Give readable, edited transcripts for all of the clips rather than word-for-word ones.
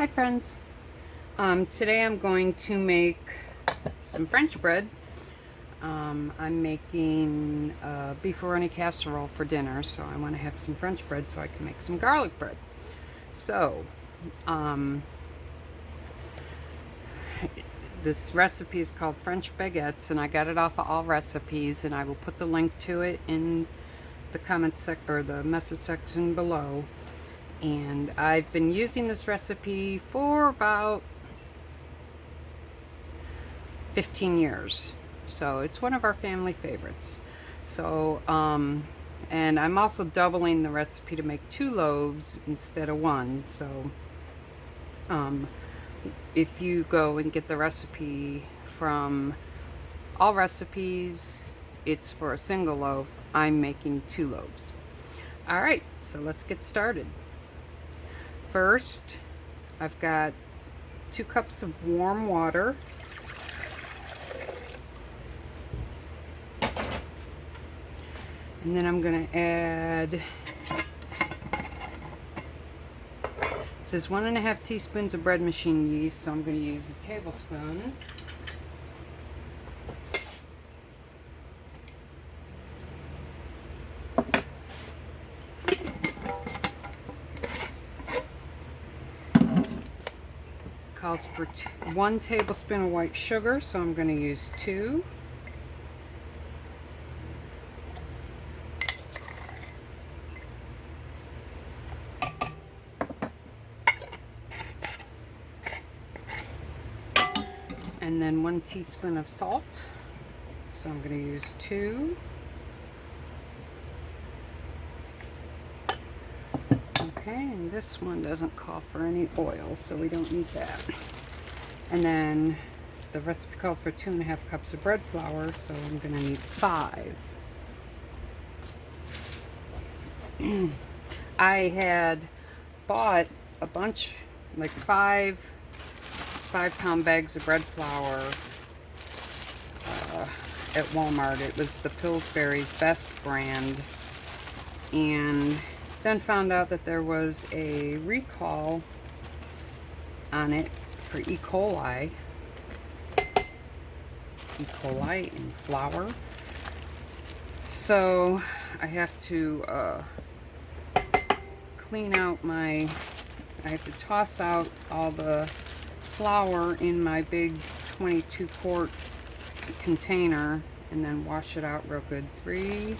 Hi friends. Today I'm going to make some French bread. I'm making a beefaroni casserole for dinner, so I want to have some French bread so I can make some garlic bread. So, this recipe is called French Baguettes, and I got it off of All Recipes, and I will put the link to it in the comment section or the message section below. And I've been using this recipe for about 15 years. So it's one of our family favorites. So, and I'm also doubling the recipe to make 2 loaves instead of 1. So, if you go and get the recipe from All Recipes, it's for a single loaf. I'm making 2 loaves. All right, so let's get started. First, I've got 2 cups of warm water. And then I'm going to add, it says 1.5 teaspoons of bread machine yeast, so I'm going to use a tablespoon. Calls for 1 tablespoon of white sugar, so I'm going to use 2. And then 1 teaspoon of salt, so I'm going to use 2. Okay, and this one doesn't call for any oil, so we don't need that. And then the recipe calls for 2.5 cups of bread flour, so I'm going to need 5. I had bought a bunch, like 5-pound bags of bread flour at Walmart. It was the Pillsbury's Best brand, and then found out that there was a recall on it for E. coli in flour. So I have to clean out I have to toss out all the flour in my big 22-quart container and then wash it out real good. 3,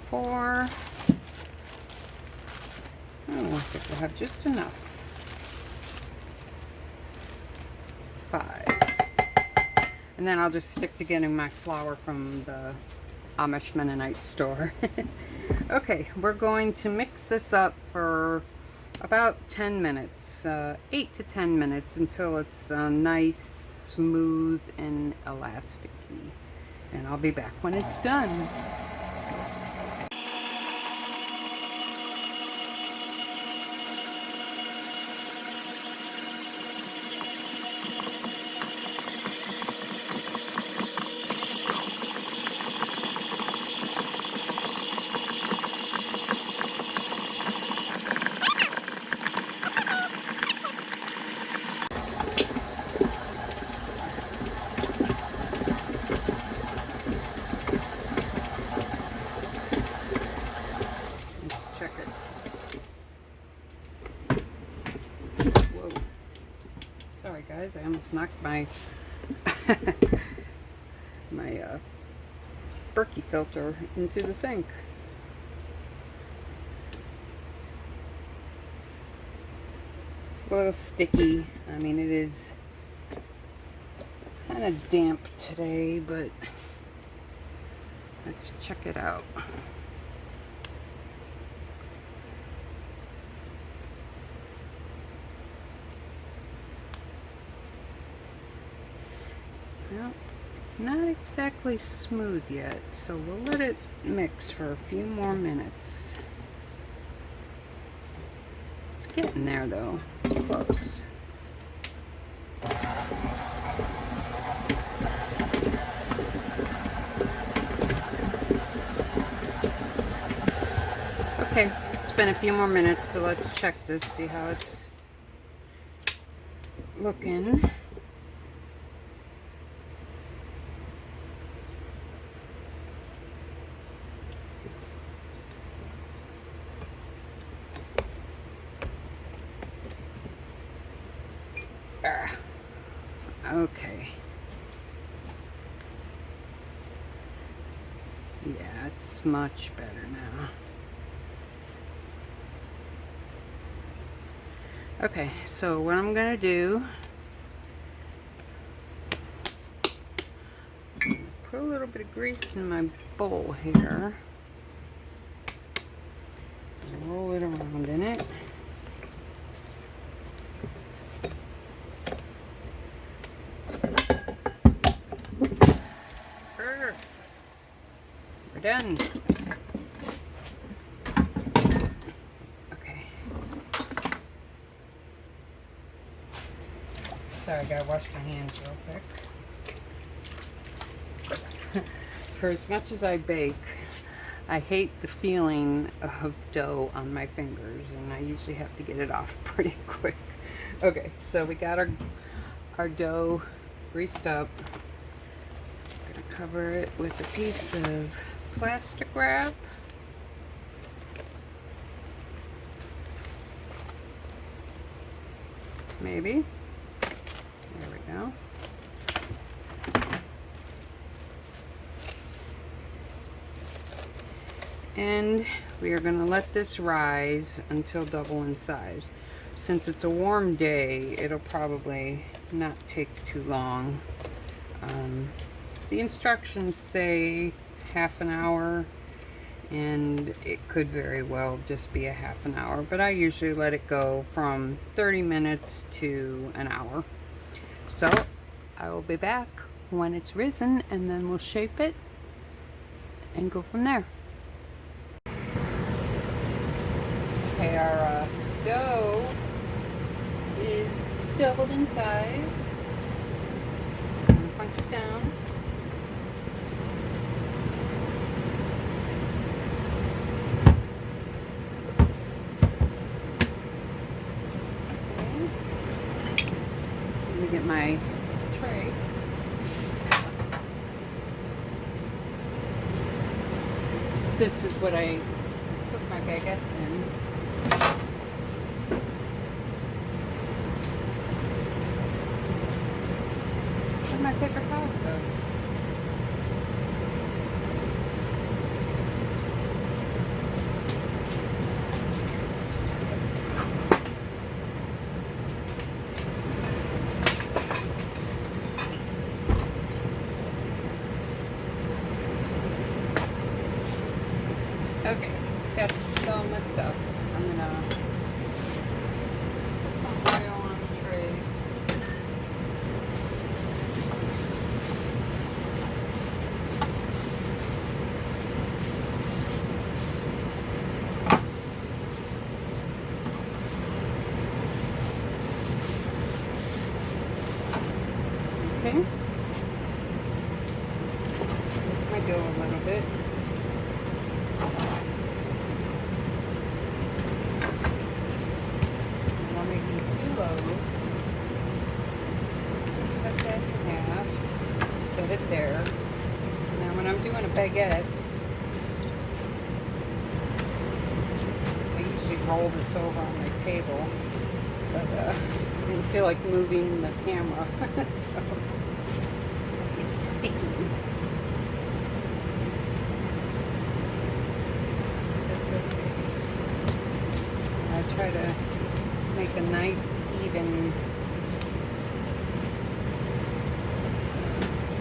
4. Oh, I think we'll have just enough. 5. And then I'll just stick to getting my flour from the Amish Mennonite store. Okay, we're going to mix this up for about 10 minutes, 8 to 10 minutes, until it's nice, smooth, and elasticy. And I'll be back when it's done. Sorry guys, I almost knocked my Berkey filter into the sink. It's a little sticky. I mean, it is kind of damp today, but let's check it out. Well, it's not exactly smooth yet, so we'll let it mix for a few more minutes. It's getting there though, it's close. Okay, it's been a few more minutes, so let's check this, see how it's looking. Okay. Yeah, it's much better now. Okay, so what I'm gonna do, put a little bit of grease in my bowl here. Roll it around in it. We're done. Okay. Sorry, I gotta wash my hands real quick. For as much as I bake, I hate the feeling of dough on my fingers, and I usually have to get it off pretty quick. Okay, so we got our dough greased up. I'm gonna cover it with a piece of plastic wrap. Maybe. There we go. And we are going to let this rise until double in size. Since it's a warm day, it'll probably not take too long. The instructions say half an hour, and it could very well just be a half an hour, but I usually let it go from 30 minutes to an hour. So I will be back when it's risen, and then we'll shape it and go from there. Okay, our dough is doubled in size. So I'm going to punch it down. Okay. Let me get my tray. This is what I cook my baguettes in. Where'd my paper towels go? Okay, got all my stuff. I'm gonna put some oil on the trays. Okay. My dough a little bit. And I'm making 2 loaves. Cut that in half. Just set it there. Now when I'm doing a baguette, I usually roll this over on my table, but I didn't feel like moving the camera, so it's sticky. That's okay. So I try to make a nice, even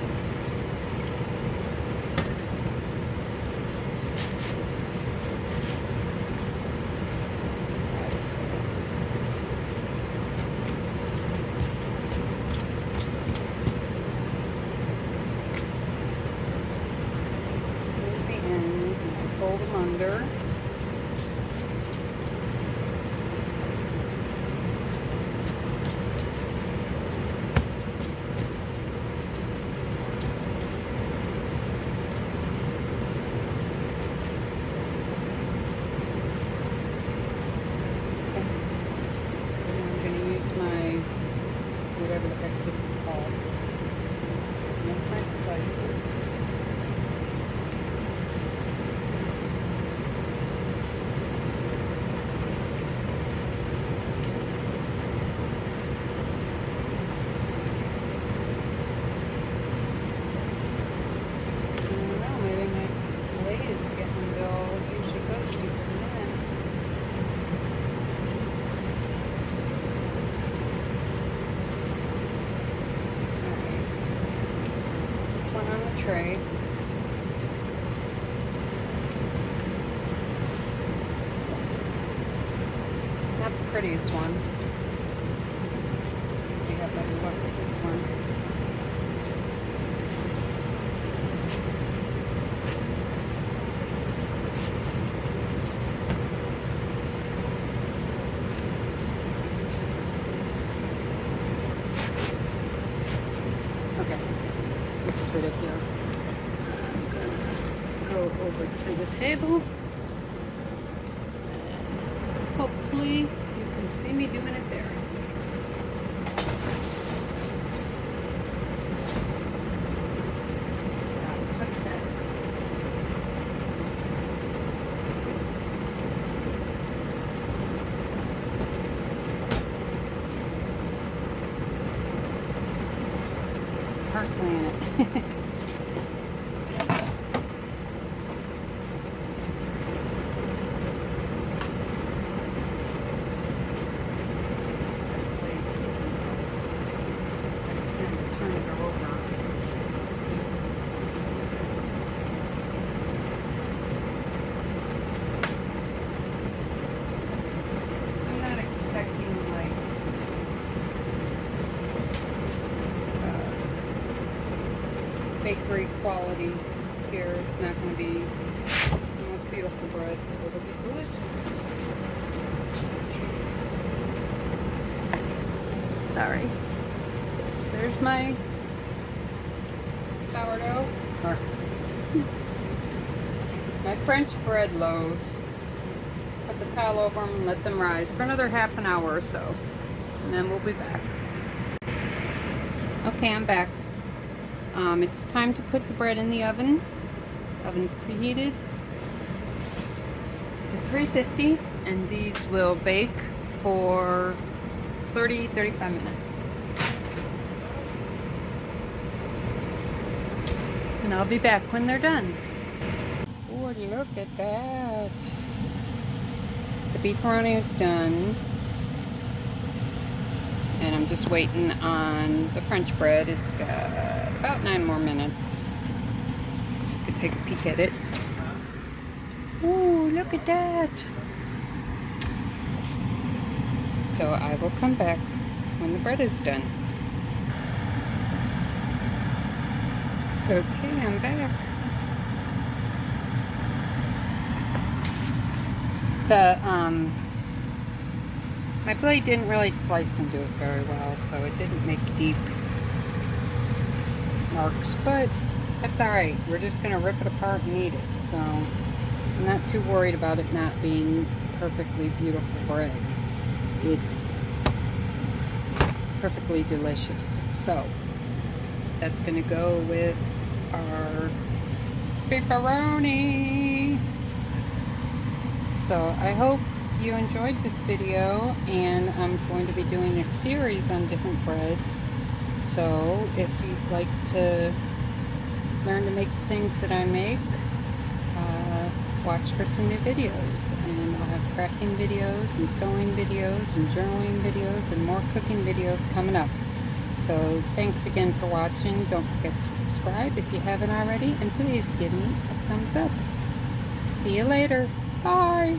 mix. Smooth the ends and I fold them under. forget what this is called. Make my slices. Tray. Not the prettiest one. Let's see if we have better luck with this one. Okay, this is ridiculous. I'm gonna go over to the table and hopefully you can see me doing it there. Touch that. It's parsley in it. Bakery quality here. It's not going to be the most beautiful bread, but it'll be delicious. Sorry. So there's my sourdough, or my French bread loaves. Put the towel over them and let them rise for another half an hour or so, and then we'll be back. Okay, I'm back. It's time to put the bread in the oven. Oven's preheated to 350, and these will bake for 30-35 minutes. And I'll be back when they're done. Oh, look at that. The beefaroni is done. And I'm just waiting on the French bread. It's got about 9 more minutes. You could take a peek at it. Ooh, look at that. So I will come back when the bread is done. Okay, I'm back. My blade didn't really slice into it very well, so it didn't make deep marks, but that's alright. We're just going to rip it apart and eat it, so I'm not too worried about it not being perfectly beautiful bread. It's perfectly delicious. So that's going to go with our beefaroni. So I hope you enjoyed this video, and I'm going to be doing a series on different breads. So if you'd like to learn to make the things that I make, watch for some new videos. And I'll have crafting videos and sewing videos and journaling videos and more cooking videos coming up. So thanks again for watching. Don't forget to subscribe if you haven't already, and please give me a thumbs up. See you later. Bye.